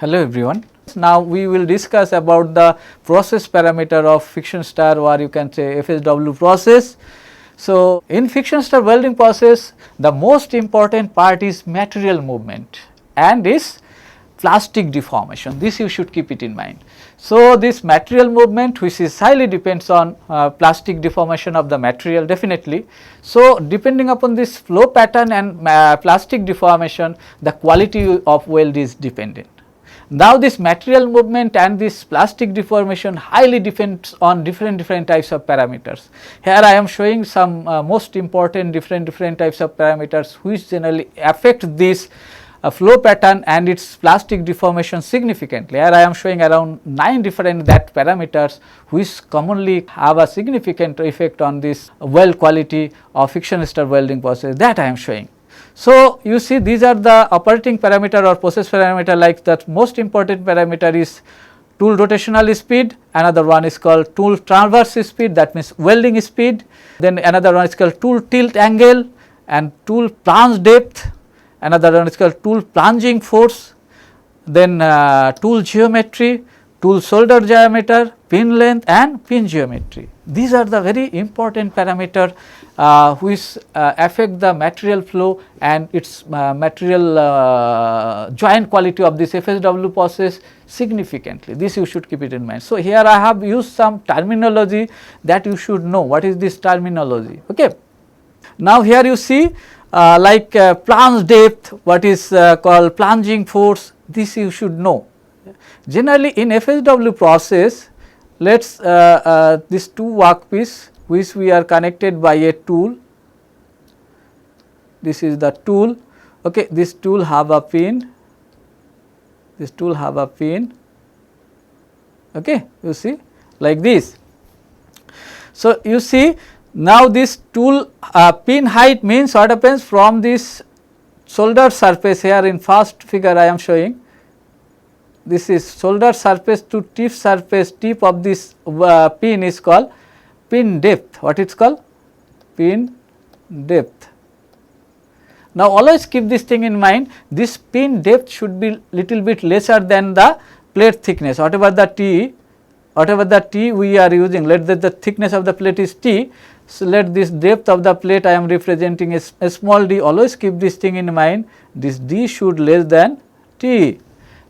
Hello everyone. Now we will discuss about the process parameter of friction stir, or you can say FSW process. So, in friction stir welding process, the most important part is material movement and is plastic deformation. This you should keep it in mind. So, this material movement which is highly depends on plastic deformation of the material definitely. So, depending upon this flow pattern and plastic deformation, the quality of weld is dependent. Now, this material movement and this plastic deformation highly depends on different types of parameters. Here I am showing some most important different types of parameters which generally affect this flow pattern and its plastic deformation significantly. Here I am showing around 9 different that parameters which commonly have a significant effect on this weld quality of friction stir welding process that I am showing. So, you see these are the operating parameter or process parameter, like that most important parameter is tool rotational speed, another one is called tool transverse speed, that means welding speed, then another one is called tool tilt angle and tool plunge depth, another one is called tool plunging force, then tool geometry, tool shoulder diameter, pin length and pin geometry. These are the very important parameter which affect the material flow and its material joint quality of this FSW process significantly. This you should keep it in mind. So, here I have used some terminology that you should know what is this terminology. Okay. Now, here you see like plunge depth, what is called plunging force, this you should know. Generally in FSW process, let us this two workpiece which we are connected by a tool, this is the tool, okay. This tool have a pin, this tool have a pin, okay, you see like this. So, you see now this tool pin height means what happens from this shoulder surface, here in first figure I am showing, this is shoulder surface to tip of this pin is called pin depth. What it is called? Pin depth. Now, always keep this thing in mind, this pin depth should be little bit lesser than the plate thickness, whatever the T we are using, let the thickness of the plate is T. So, let this depth of the plate I am representing as a small d, always keep this thing in mind, this d should less than T.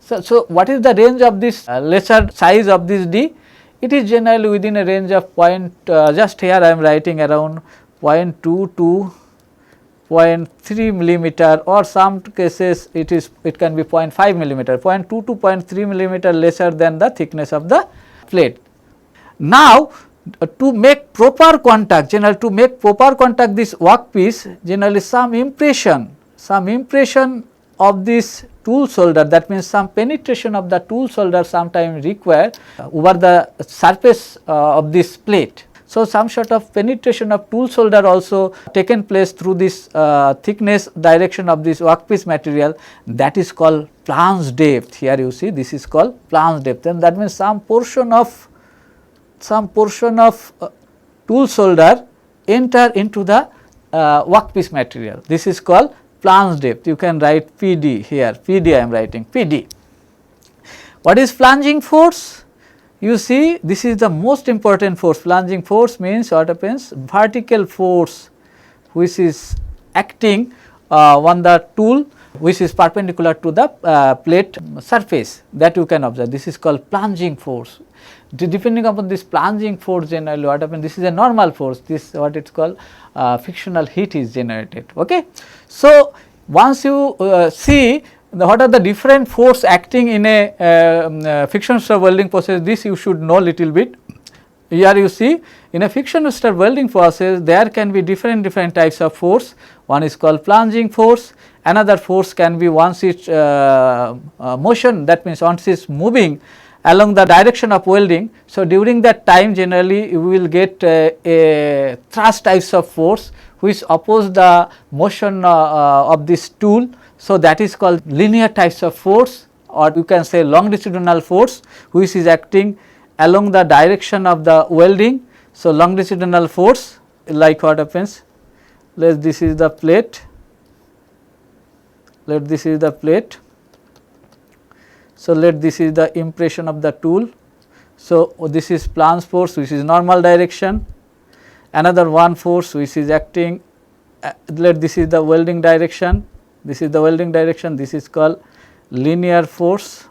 So, what is the range of this lesser size of this d? It is generally within a range of just here I am writing around 0.2 to 0.3 millimeter, or some cases it can be 0.5 millimeter, 0.2 to 0.3 millimeter lesser than the thickness of the plate. Now, to make proper contact, generally to make proper contact this workpiece, generally some impression of this tool shoulder, that means some penetration of the tool shoulder sometimes required over the surface of this plate. So, some sort of penetration of tool shoulder also taken place through this thickness direction of this workpiece material, that is called plunge depth. Here you see this is called plunge depth, and that means some portion of tool shoulder enter into the workpiece material. This is called plunge depth. You can write PD here, PD I am writing PD. What is plunging force? You see this is the most important force. Plunging force means what happens, vertical force which is acting on the tool which is perpendicular to the plate surface, that you can observe. This is called plunging force. Depending upon this plunging force, generally what happens, this is a normal force, this what it is called frictional heat is generated. Okay. So, once you see what are the different force acting in a friction stir welding process, this you should know little bit. Here you see in a friction stir welding process there can be different types of force. One is called plunging force, another force can be once it motion, that means once it is moving along the direction of welding. So, during that time generally you will get a thrust types of force which oppose the motion of this tool. So, that is called linear types of force, or you can say longitudinal force which is acting along the direction of the welding. So, longitudinal force, like what happens, let this is the plate, So, let this is the impression of the tool. So, this is flange force which is normal direction, another one force which is acting, let this is the welding direction, this is the welding direction, this is called linear force,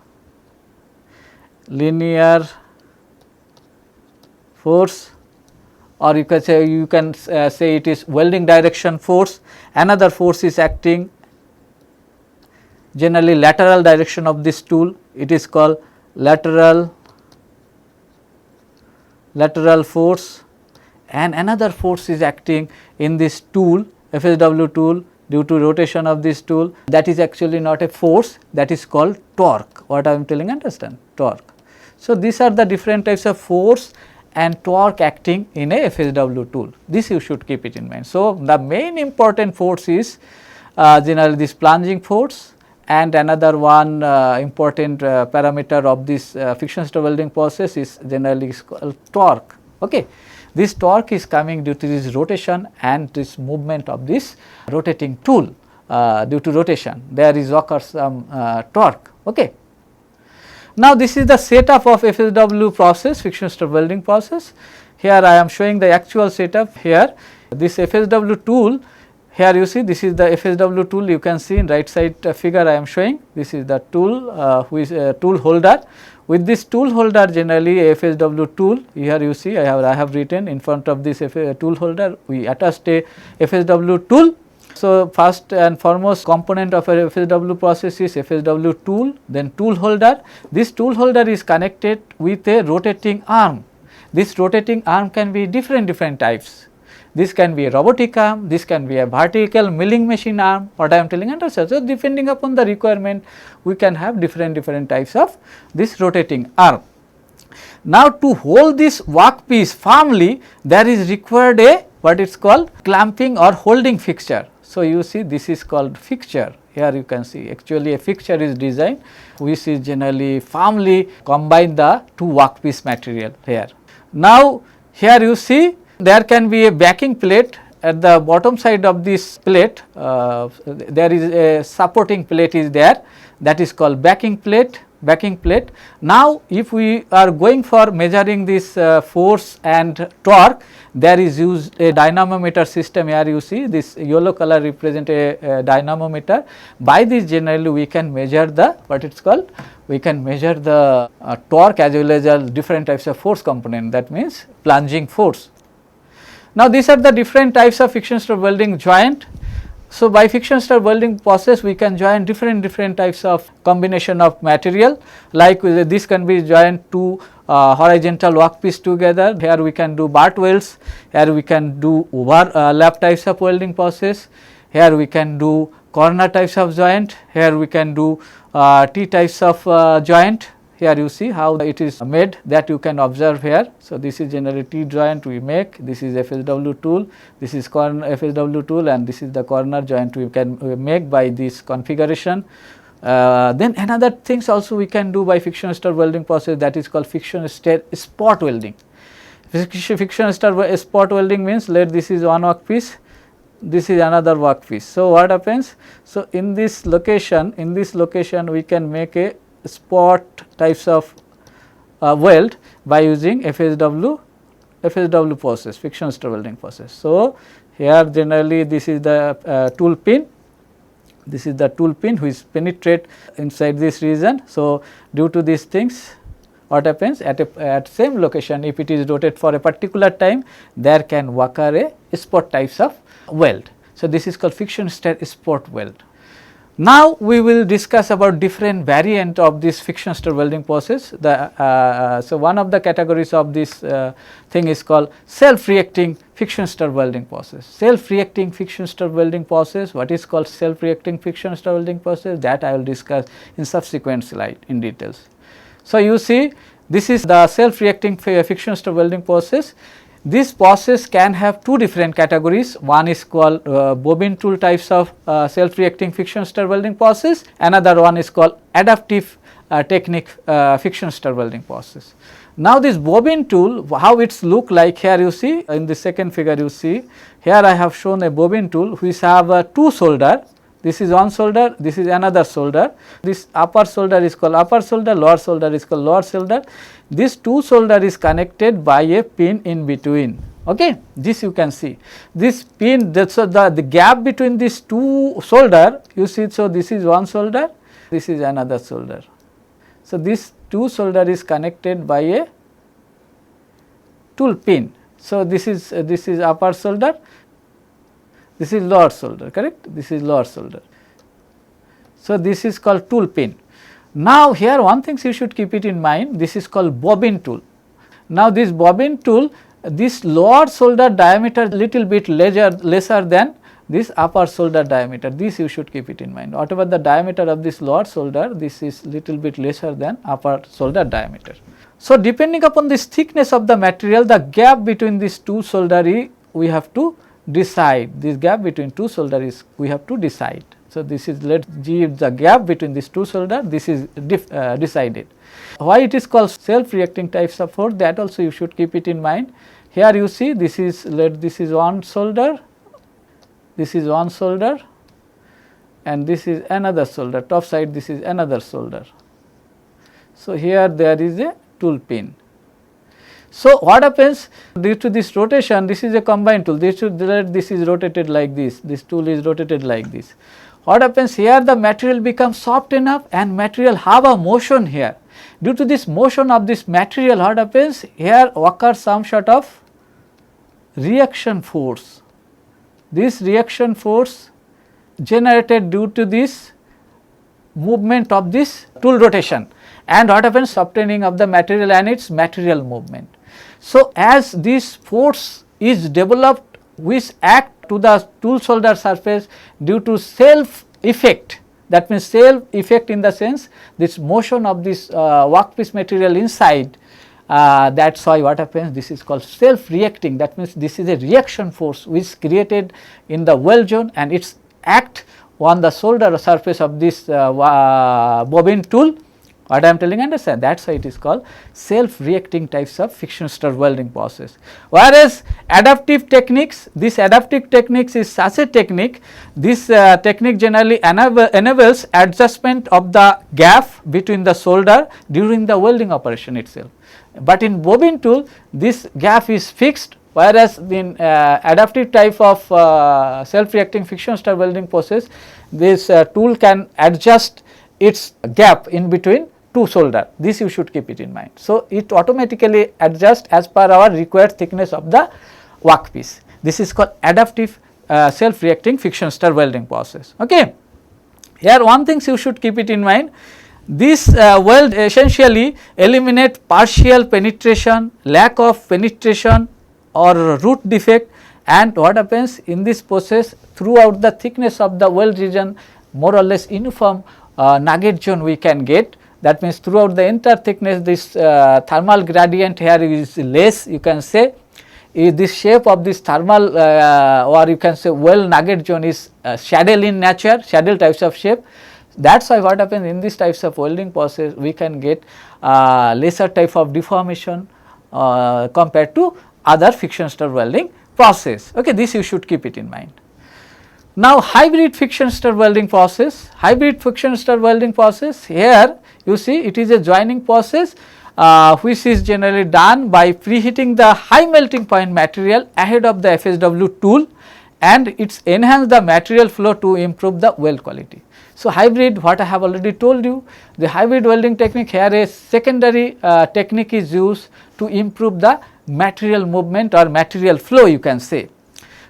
or you can say it is welding direction force. Another force is acting generally lateral direction of this tool, it is called lateral force, and another force is acting in this tool, FSW tool, due to rotation of this tool, that is actually not a force, that is called torque. What I am telling, understand, torque. So, these are the different types of force and torque acting in a FSW tool, this you should keep it in mind. So, the main important force is generally this plunging force, and another one important parameter of this friction stir welding process is generally called torque. Okay. This torque is coming due to this rotation and this movement of this rotating tool, due to rotation there is occurs some torque. Okay. Now, this is the setup of FSW process, friction stir welding process. Here I am showing the actual setup. Here this FSW tool, here you see this is the FSW tool, you can see in right side figure I am showing, this is the tool which tool holder. With this tool holder, generally a FSW tool, here you see I have written in front of this tool holder, we attached a FSW tool. So, first and foremost component of a FSW process is FSW tool, then tool holder. This tool holder is connected with a rotating arm. This rotating arm can be different types. This can be a robotic arm, this can be a vertical milling machine arm, what I am telling, understand. So, depending upon the requirement we can have different types of this rotating arm. Now, to hold this workpiece firmly, there is required a what is called clamping or holding fixture. So, you see this is called fixture, here you can see actually a fixture is designed which is generally firmly combine the two workpiece material here. Now, here you see there can be a backing plate at the bottom side of this plate, there is a supporting plate is there, that is called backing plate. Now, if we are going for measuring this force and torque, there is used a dynamometer system. Here you see this yellow color represent a dynamometer. By this generally we can measure the what it is called, we can measure the torque as well as different types of force component, that means plunging force. Now, these are the different types of friction stir welding joint. So, by friction stir welding process we can join different types of combination of material, like this can be joined to horizontal workpiece together. Here we can do butt welds, here we can do overlap types of welding process, here we can do corner types of joint, here we can do T types of joint. Here you see how it is made, that you can observe here. So, this is generally T joint we make, this is FSW tool, this is corner FSW tool, and this is the corner joint we can make by this configuration. Then another things also we can do by friction stir welding process, that is called friction stir spot welding. Friction stir spot welding means, let this is one workpiece, this is another workpiece. So, what happens? So, in this location we can make a spot types of weld by using FSW process, friction stir welding process. So, here generally this is the tool pin, this is the tool pin which penetrate inside this region. So, due to these things what happens at same location, if it is rotated for a particular time, there can occur a spot types of weld. So, this is called friction stir spot weld. Now, we will discuss about different variant of this friction stir welding process. So, one of the categories of this thing is called self-reacting friction stir welding process. Self-reacting friction stir welding process, what is called self-reacting friction stir welding process, that I will discuss in subsequent slide in details. So, you see this is the self-reacting friction stir welding process. This process can have two different categories. One is called bobbin tool types of self-reacting friction stir welding process. Another one is called adaptive technique friction stir welding process. Now, this bobbin tool, how it's look like, here you see in the second figure you see, here I have shown a bobbin tool which have two shoulder this is one shoulder, this is another shoulder. This upper shoulder is called upper shoulder, lower shoulder is called lower shoulder. This two shoulder is connected by a pin in between. Okay, this you can see. This pin, so the gap between these two shoulder, you see, so this is one shoulder, this is another shoulder. So this two shoulder is connected by a tool pin. So this is upper shoulder, this is lower shoulder, correct? This is lower shoulder. So this is called tool pin. Now here one thing you should keep it in mind, this is called bobbin tool. Now this bobbin tool, this lower shoulder diameter little bit lesser than this upper shoulder diameter, this you should keep it in mind. Whatever the diameter of this lower shoulder, this is little bit lesser than upper shoulder diameter. So depending upon this thickness of the material, the gap between these two shoulder we have to decide. This gap between two shoulder is we have to decide. So this is, let us give the gap between these two shoulder, this is decided. Why it is called self-reacting types of force, that also you should keep it in mind. Here you see, this is one shoulder, this is one shoulder, and this is another shoulder, top side this is another shoulder. So here there is a tool pin. So what happens due to this rotation, this is a combined tool, this is rotated like this tool is rotated like this. What happens here, the material becomes soft enough and material have a motion here. Due to this motion of this material, what happens here occurs some sort of reaction force. This reaction force generated due to this movement of this tool rotation, and what happens, softening of the material and its material movement. So as this force is developed which act to the tool shoulder surface due to self effect, that means self effect in the sense this motion of this workpiece material inside, that is why what happens, this is called self reacting, that means this is a reaction force which is created in the weld zone and its act on the shoulder surface of this bobbin tool. What I am telling, understand, that is why it is called self reacting types of friction stir welding process. Whereas adaptive techniques, this adaptive techniques is such a technique, this technique generally enables adjustment of the gap between the shoulder during the welding operation itself. But in bobbin tool this gap is fixed, whereas in adaptive type of self reacting friction stir welding process, this tool can adjust its gap in between two shoulder, this you should keep it in mind. So it automatically adjusts as per our required thickness of the workpiece. This is called adaptive self reacting friction stir welding process. Okay. Here one thing you should keep it in mind, this weld essentially eliminate partial penetration, lack of penetration or root defect, and what happens in this process throughout the thickness of the weld region more or less uniform nugget zone we can get. That means throughout the entire thickness this thermal gradient here is less, you can say. This shape of this thermal or you can say weld nugget zone is saddle in nature, saddle types of shape. That is why what happens in these types of welding process we can get lesser type of deformation compared to other friction stir welding process. Okay, this you should keep it in mind. Now hybrid friction stir welding process, here you see it is a joining process which is generally done by preheating the high melting point material ahead of the FSW tool, and it enhances the material flow to improve the weld quality. So hybrid, what I have already told you, the hybrid welding technique, here a secondary technique is used to improve the material movement or material flow, you can say.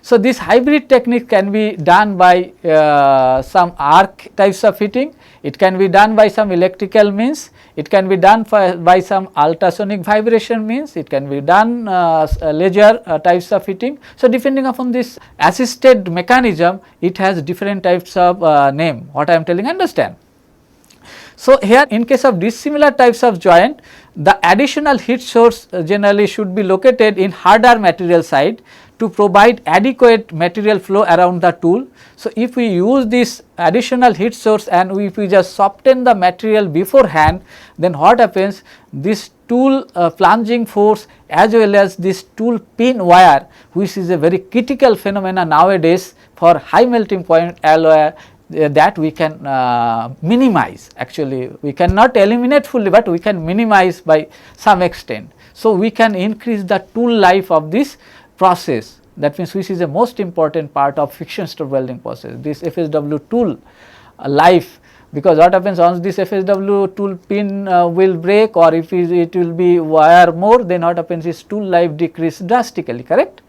So this hybrid technique can be done by some arc types of fitting, it can be done by some electrical means, it can be done by some ultrasonic vibration means, it can be done laser types of fitting. So depending upon this assisted mechanism, it has different types of name, what I am telling, understand. So here in case of dissimilar types of joint, the additional heat source generally should be located in harder material side to provide adequate material flow around the tool. So if we use this additional heat source and if we just soften the material beforehand, then what happens, this tool plunging force as well as this tool pin wear, which is a very critical phenomena nowadays for high melting point alloy that we can minimize. Actually, we cannot eliminate fully, but we can minimize by some extent. So, we can increase the tool life of this process, that means which is the most important part of friction stir welding process, this FSW tool life, because what happens once this FSW tool pin will break, or if it will be wire more, then what happens is tool life decrease drastically, correct.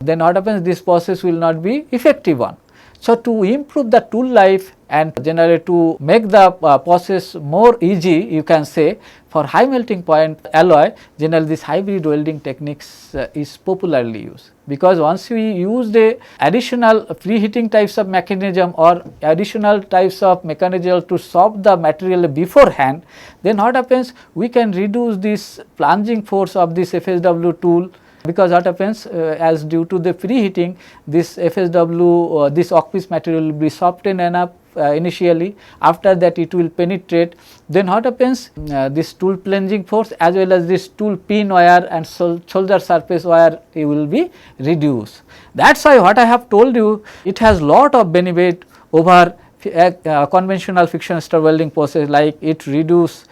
Then what happens, this process will not be effective one. So, to improve the tool life and generally to make the process more easy, you can say, for high melting point alloy, generally this hybrid welding techniques is popularly used, because once we use the additional preheating types of mechanism or additional types of mechanism to soften the material beforehand, then what happens, we can reduce this plunging force of this FSW tool, because what happens as due to the preheating, this FSW this workpiece material will be softened enough initially, after that it will penetrate, then what happens, this tool plunging force as well as this tool pin wire and shoulder surface wire, it will be reduced. That is why what I have told you, it has lot of benefit over conventional friction stir welding process, like it reduce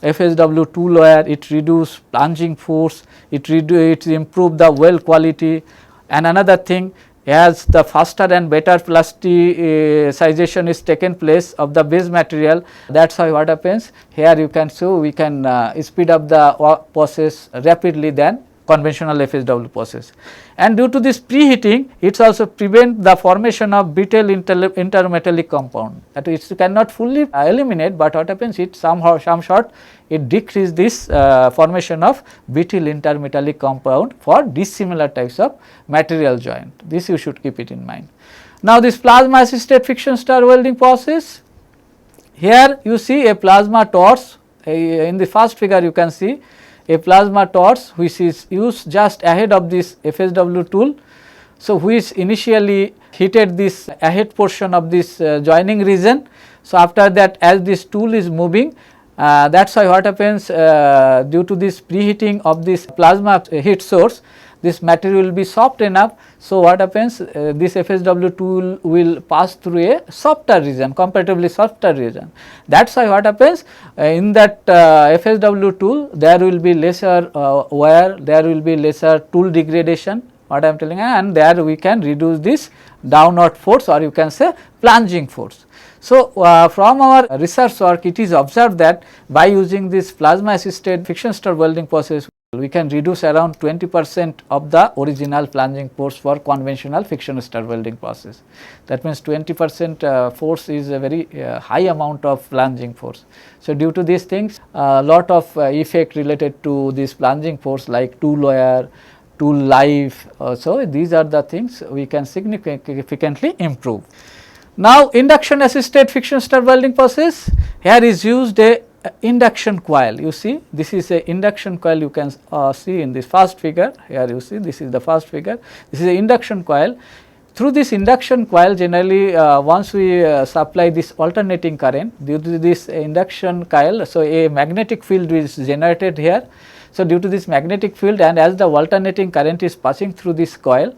FSW tool wear, it reduce plunging force, it improve the weld quality, and another thing, as the faster and better plasticization is taken place of the base material, that is why what happens, here you can show we can speed up the process rapidly than conventional FSW process. And due to this preheating, it also prevent the formation of brittle intermetallic compound, that it cannot fully eliminate, but what happens, it somehow some sort it decrease this formation of brittle intermetallic compound for dissimilar types of material joint. This you should keep it in mind. Now, this plasma assisted friction stir welding process, here you see a plasma torch, in the first figure you can see a plasma torch which is used just ahead of this FSW tool. So, which initially heated this ahead portion of this joining region. So, after that, as this tool is moving, that is why what happens, due to this preheating of this plasma heat source, this material will be soft enough. So, what happens, this FSW tool will pass through a softer region, comparatively softer region. That is why what happens, in that FSW tool, there will be lesser wear, there will be lesser tool degradation, what I am telling, and there we can reduce this downward force, or you can say plunging force. So, from our research work, it is observed that by using this plasma assisted friction stir welding process, we can reduce around 20% of the original plunging force for conventional friction stir welding process. That means 20% force is a very high amount of plunging force. So, due to these things, lot of effect related to this plunging force, like tool wear, tool life. So, these are the things we can significantly improve. Now, induction assisted friction stir welding process, here is used a induction coil. You see, this is a induction coil, you can see in this first figure, here you see this is the first figure, this is a induction coil. Through this induction coil, generally once we supply this alternating current, due to this induction coil, so a magnetic field is generated here. So, due to this magnetic field, and as the alternating current is passing through this coil,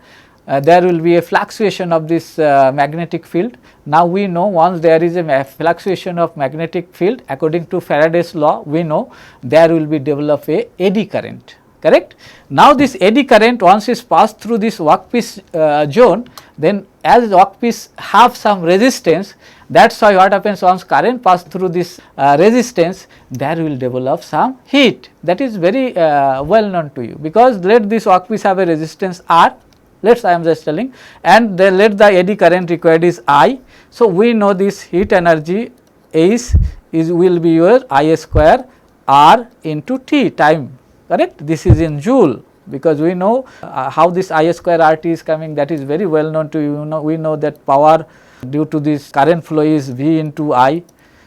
there will be a fluctuation of this magnetic field. Now, we know once there is a fluctuation of magnetic field, according to Faraday's law, we know there will be develop a eddy current, correct. Now, this eddy current once is passed through this workpiece zone, then as workpiece have some resistance, that is why what happens, once current pass through this resistance, there will develop some heat. That is very well known to you, because let this workpiece have a resistance R, let us I am just telling, and then let the eddy current required is I. So, we know this heat energy is will be your I square R into T time, correct. This is in joule, because we know how this I square RT is coming, that is very well known to you. We know that power due to this current flow is V into I.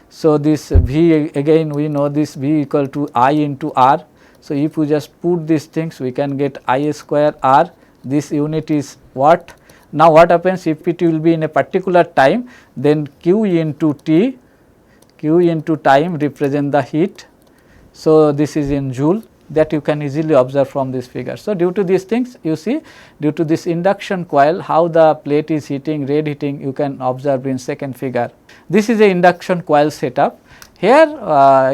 So, this V again we know this V equal to I into R. So, if we just put these things, we can get I square R. This unit is watt. Now, what happens if it will be in a particular time, then Q into T, Q into time represent the heat. So, this is in joule. that you can easily observe from this figure. So, due to these things you see, due to this induction coil, how the plate is heating, red heating, you can observe in second figure. This is a induction coil setup. Here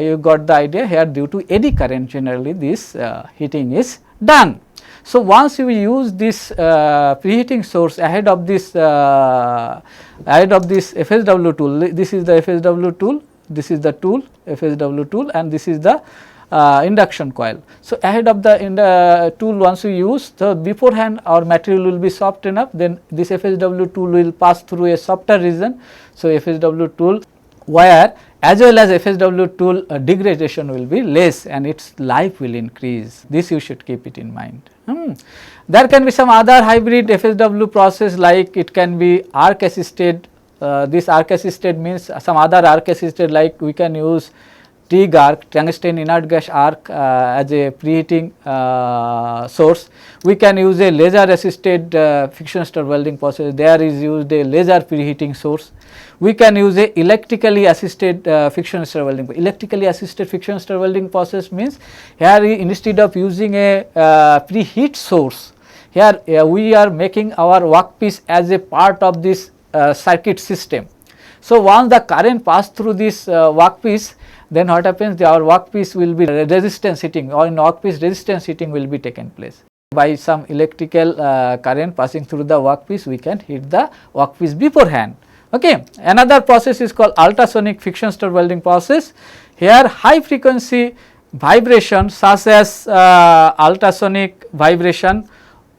you got the idea, here due to eddy current generally this heating is done. So, once you use this preheating source ahead of this FSW tool, this is the FSW tool, this is the tool FSW tool, and this is the induction coil. So, ahead of the tool once we use, so beforehand our material will be soft enough, then this FSW tool will pass through a softer region. So, FSW tool wire as well as FSW tool degradation will be less and its life will increase. This you should keep it in mind. There can be some other hybrid FSW process, like it can be arc assisted. This arc assisted means some other arc assisted, like we can use TIG arc, tungsten inert gas arc as a preheating source. We can use a laser assisted friction stir welding process, there is used a laser preheating source. We can use a electrically assisted friction stir welding. Electrically assisted friction stir welding process means here instead of using a preheat source, here we are making our workpiece as a part of this circuit system. So, once the current pass through this workpiece, then what happens, our workpiece will be resistance heating, or in workpiece resistance heating will be taken place. By some electrical current passing through the workpiece, we can heat the workpiece beforehand. Okay. Another process is called ultrasonic friction stir welding process. Here high frequency vibration such as ultrasonic vibration,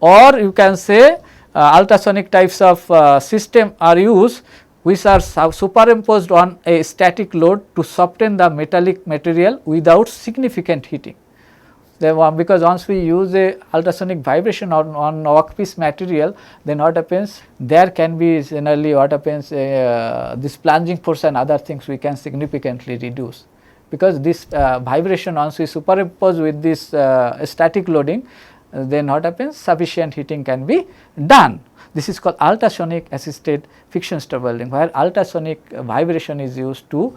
or you can say ultrasonic types of system are used, which are superimposed on a static load to soften the metallic material without significant heating. Because once we use a ultrasonic vibration on workpiece material, then what happens, there can be generally what happens, this plunging force and other things we can significantly reduce, because this vibration once we superimpose with this static loading, then what happens, sufficient heating can be done. This is called ultrasonic assisted friction stir welding, where ultrasonic vibration is used to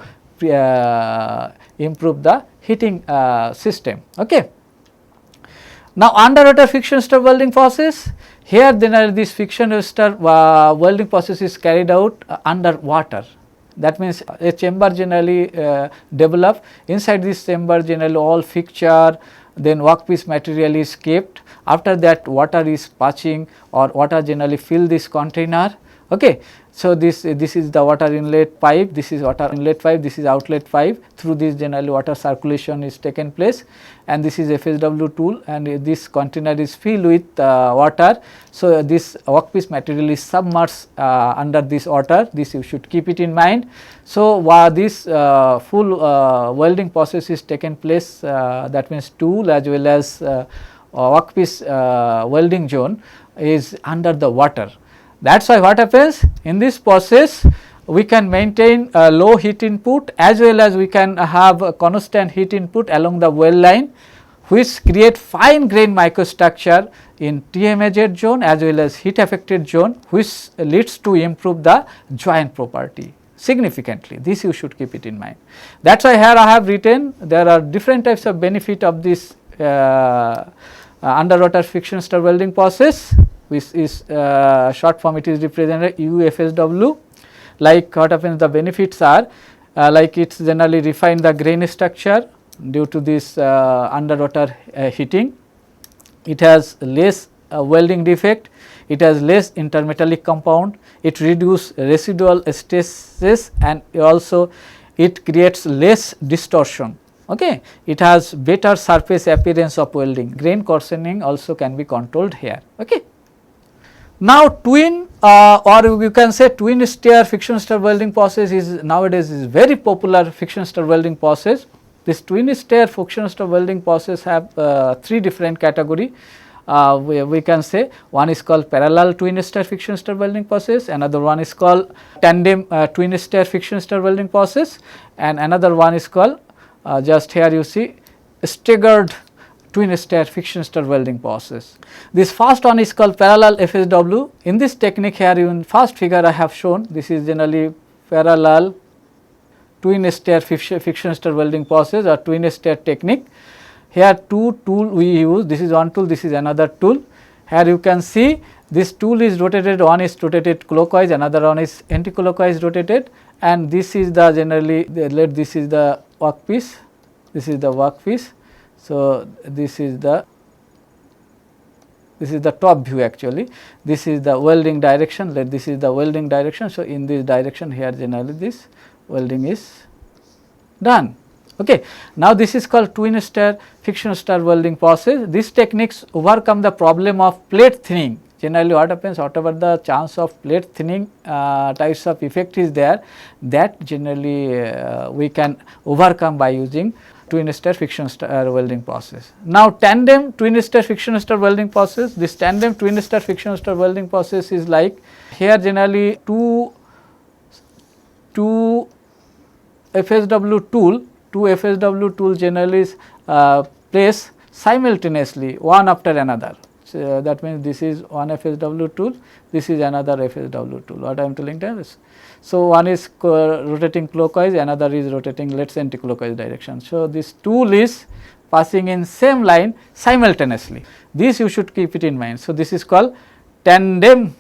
improve the heating system. Okay. Now, underwater friction stir welding process, here then this friction stir welding process is carried out underwater. That means a chamber generally developed, inside this chamber generally all fixture, then workpiece material is kept. After that water is patching, or water generally fill this container. Okay. So, this is the water inlet pipe, this is water inlet pipe, this is outlet pipe, through this generally water circulation is taken place, and this is FSW tool, and this container is filled with water. So, this workpiece material is submerged under this water, this you should keep it in mind. So, while this full welding process is taken place, that means tool as well as workpiece welding zone is under the water. That is why what happens in this process, we can maintain a low heat input as well as we can have a constant heat input along the weld line, which create fine grain microstructure in TMAZ zone as well as heat affected zone, which leads to improve the joint property significantly. This you should keep it in mind. That is why here I have written there are different types of benefit of this underwater friction stir welding process, which is short form, it is represented UFSW. Like what happens, the benefits are like it generally refine the grain structure due to this underwater heating. It has less welding defect, it has less intermetallic compound, it reduce residual stresses, and also it creates less distortion. Okay. It has better surface appearance of welding, grain coarsening also can be controlled here. Okay. Now, twin or you can say twin stir friction stir welding process is nowadays is very popular friction stir welding process. This twin stir friction stir welding process have three different category. We can say one is called parallel twin stir friction stir welding process, another one is called tandem twin stir friction stir welding process, and another one is called just here you see staggered twin stir friction stir welding process. This first one is called parallel FSW. In this technique here in first figure I have shown, this is generally parallel twin stir friction stir welding process or twin stir technique. Here two tool we use, this is one tool, this is another tool. Here you can see this tool is rotated, one is rotated clockwise, another one is anti-clockwise rotated, and this is the generally this is the workpiece, this is the workpiece. So, this is the top view actually, this is the welding direction, this is the welding direction. So, in this direction here generally this welding is done. Okay. Now, this is called twin stir friction stir welding process. These techniques overcome the problem of plate thinning. Generally what happens, whatever the chance of plate thinning types of effect is there, that generally we can overcome by using twin stir friction stir welding process. Now, tandem twin stir friction stir welding process, this tandem twin stir friction stir welding process is like, here generally two FSW tool generally is placed simultaneously one after another. So, that means this is one FSW tool, this is another FSW tool. What I am telling you is, so one is rotating clockwise, another is rotating let us say anti-clockwise direction. So, this tool is passing in same line simultaneously. This you should keep it in mind. So, this is called tandem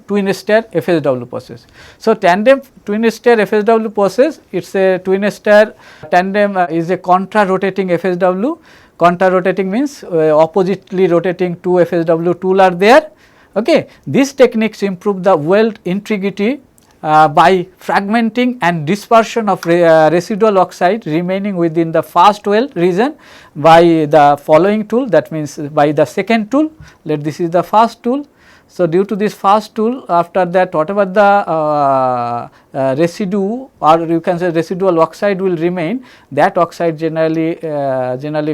twin stir FSW process. So, tandem twin stir FSW process, it is a twin stir tandem is a contra rotating FSW. Contra rotating means oppositely rotating two FSW tool are there. Okay. These techniques improve the weld integrity by fragmenting and dispersion of residual oxide remaining within the first weld region by the following tool, that means by the second tool. This is the first tool. So, due to this first tool, after that whatever the residue or you can say residual oxide will remain, that oxide generally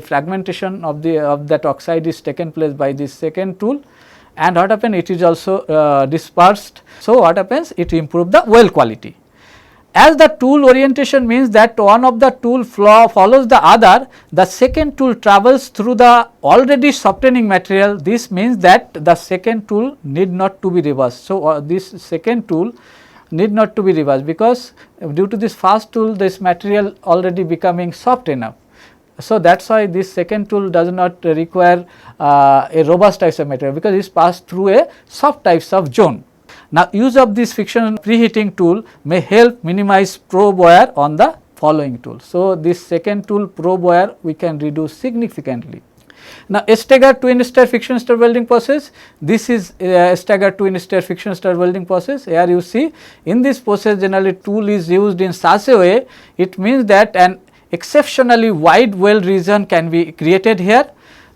fragmentation of that oxide is taken place by this second tool, and what happens, it is also dispersed. So, what happens, it improves the weld quality. As the tool orientation means that one of the tool follows the other, the second tool travels through the already softening material. This means that the second tool need not to be reversed. So, this second tool need not to be reversed, because due to this first tool this material already becoming soft enough. So, that is why this second tool does not require a robust types of material, because it is passed through a soft types of zone. Now, use of this friction preheating tool may help minimize probe wear on the following tool. So, this second tool probe wear we can reduce significantly. Now, stagger twin stir friction stir welding process, this is stagger twin stir friction stir welding process. Here you see, in this process generally tool is used in such a way, it means that an exceptionally wide weld region can be created here.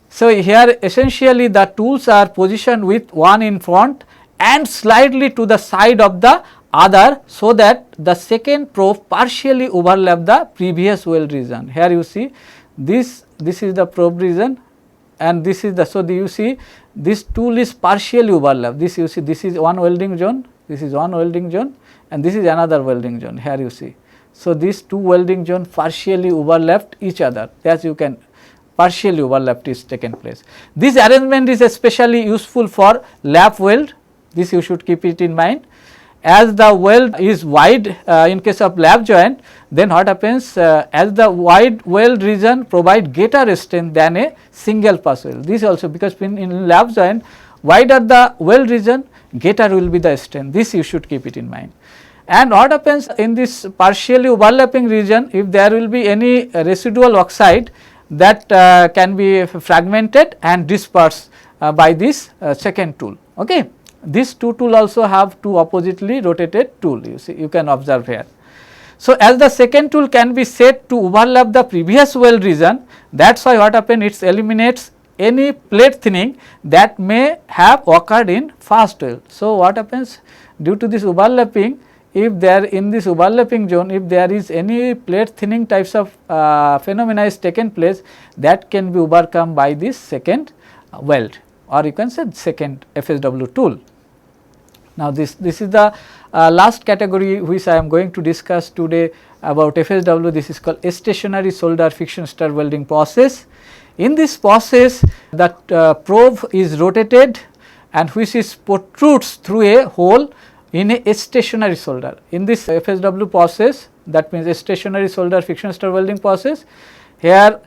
So, here essentially the tools are positioned with one in front and slightly to the side of the other, so that the second probe partially overlap the previous weld region. Here you see this is the probe region, and this is the, so you see this tool is partially overlap. This you see, this is one welding zone, this is one welding zone, and this is another welding zone. Here you see. So, these two welding zone partially overlapped each other, as you can partially overlapped is taken place. This arrangement is especially useful for lap weld. This you should keep it in mind. As the weld is wide in case of lap joint, then what happens, as the wide weld region provide greater strength than a single pass weld. This also, because in lap joint wider the weld region, greater will be the strength. This you should keep it in mind. And what happens in this partially overlapping region, if there will be any residual oxide, that can be fragmented and dispersed by this second tool. Okay. These two tools also have two oppositely rotated tool, you see, you can observe here. So, as the second tool can be set to overlap the previous weld region, that is why what happens, it eliminates any plate thinning that may have occurred in first weld. So, what happens, due to this overlapping, if there in this overlapping zone, if there is any plate thinning types of phenomena is taken place, that can be overcome by this second weld, or you can say second FSW tool. Now, this is the last category which I am going to discuss today about FSW. This is called stationary solder friction stir welding process. In this process, the probe is rotated and which is protrudes through a hole in a stationary solder. In this FSW process, that means a stationary solder friction stir welding process, here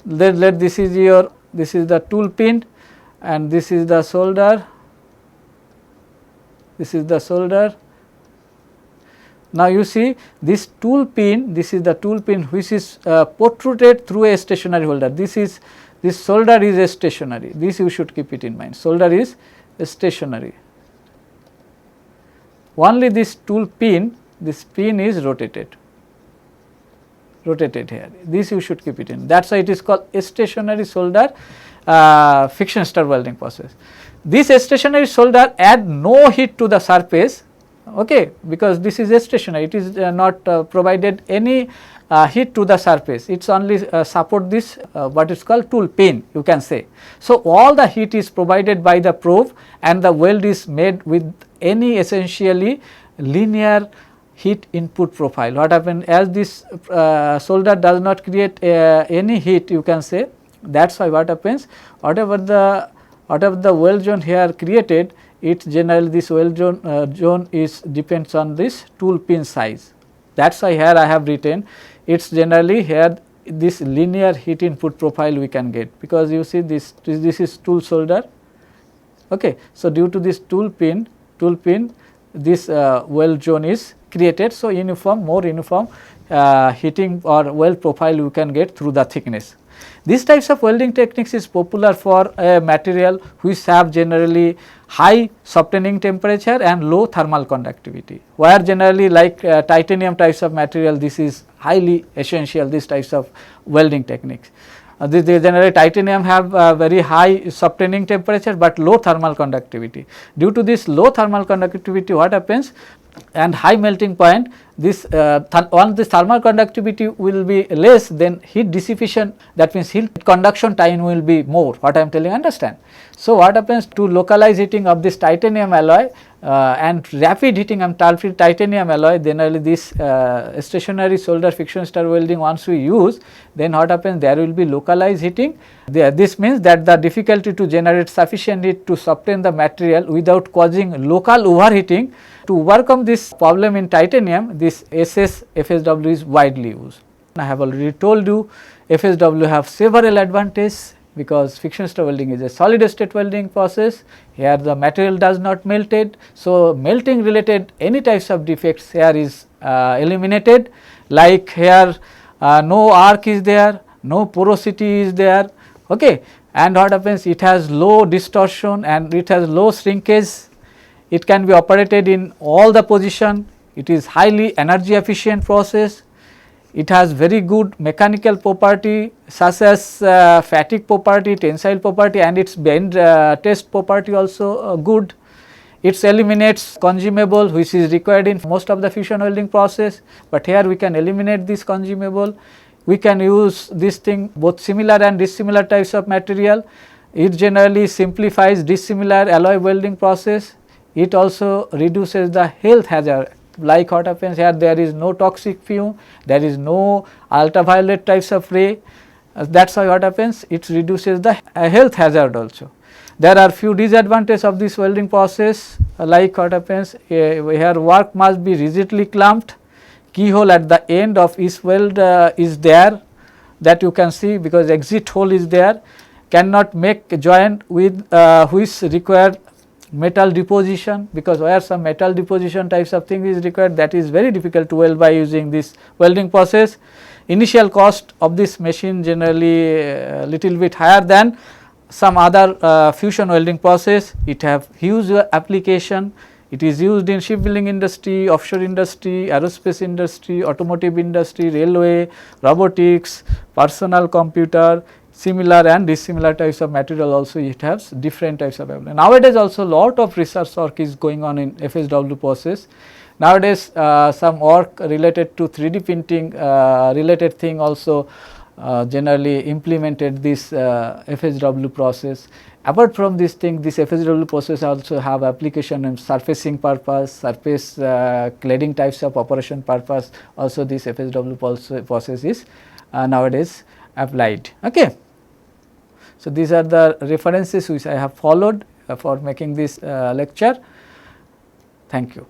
let this is your, this is the tool pin and this is the solder, this is the solder. Now, you see this tool pin, this is the tool pin which is protruded through a stationary holder. This solder is a stationary, this you should keep it in mind, solder is stationary. Only this tool pin, this pin is rotated here, this you should keep it in, that is why it is called a stationary solder friction stir welding process. This stationary solder add no heat to the surface, okay, because this is a stationary, it is not provided any heat to the surface, it is only support this what is called tool pin, you can say. So, all the heat is provided by the probe and the weld is made with any essentially linear heat input profile. What happens, as this solder does not create any heat, you can say, that is why what happens, whatever the weld zone here created, it generally this weld zone is depends on this tool pin size. That is why here I have written, it is generally here this linear heat input profile we can get, because you see this is tool solder, okay. So, due to this tool pin this weld zone is created. So, more uniform heating or weld profile you can get through the thickness. These types of welding techniques is popular for a material which have generally high softening temperature and low thermal conductivity, where generally like titanium types of material, this is highly essential, these types of welding techniques. They generally titanium have very high softening temperature, but low thermal conductivity. Due to this low thermal conductivity, what happens, and high melting point, this once the thermal conductivity will be less, then heat dissipation, that means heat conduction time will be more, what I am telling, understand. So, what happens, to localize heating of this titanium alloy and rapid heating of titanium alloy, generally this stationary solder friction stir welding once we use, then what happens, there will be localized heating. This means that the difficulty to generate sufficient heat to soften the material without causing local overheating. To overcome this problem in titanium, this FSW is widely used. I have already told you FSW have several advantages, because friction stir welding is a solid state welding process. Here the material does not melted, so melting related any types of defects here is eliminated, like here no arc is there, no porosity is there, okay. And what happens, it has low distortion and it has low shrinkage, it can be operated in all the position, it is highly energy efficient process. It has very good mechanical property such as fatigue property, tensile property, and its bend test property also good. It eliminates consumable which is required in most of the fusion welding process, but here we can eliminate this consumable. We can use this thing both similar and dissimilar types of material. It generally simplifies dissimilar alloy welding process. It also reduces the health hazard. Like what happens here, there is no toxic fume, there is no ultraviolet types of ray, that is why what happens, it reduces the health hazard also. There are few disadvantages of this welding process, like what happens, here work must be rigidly clamped, keyhole at the end of each weld is there, that you can see, because exit hole is there, cannot make joint with which require metal deposition, because where some metal deposition types of thing is required, that is very difficult to weld by using this welding process. Initial cost of this machine generally little bit higher than some other fusion welding process. It have huge application, it is used in shipbuilding industry, offshore industry, aerospace industry, automotive industry, railway, robotics, personal computer, similar and dissimilar types of material also it has different types of application. Nowadays also lot of research work is going on in FSW process. Nowadays some work related to 3D printing related thing also generally implemented this FSW process. Apart from this thing, this FSW process also have application in surfacing purpose, surface cladding types of operation purpose, also this FSW process is nowadays applied. Okay. So, these are the references which I have followed for making this lecture. Thank you.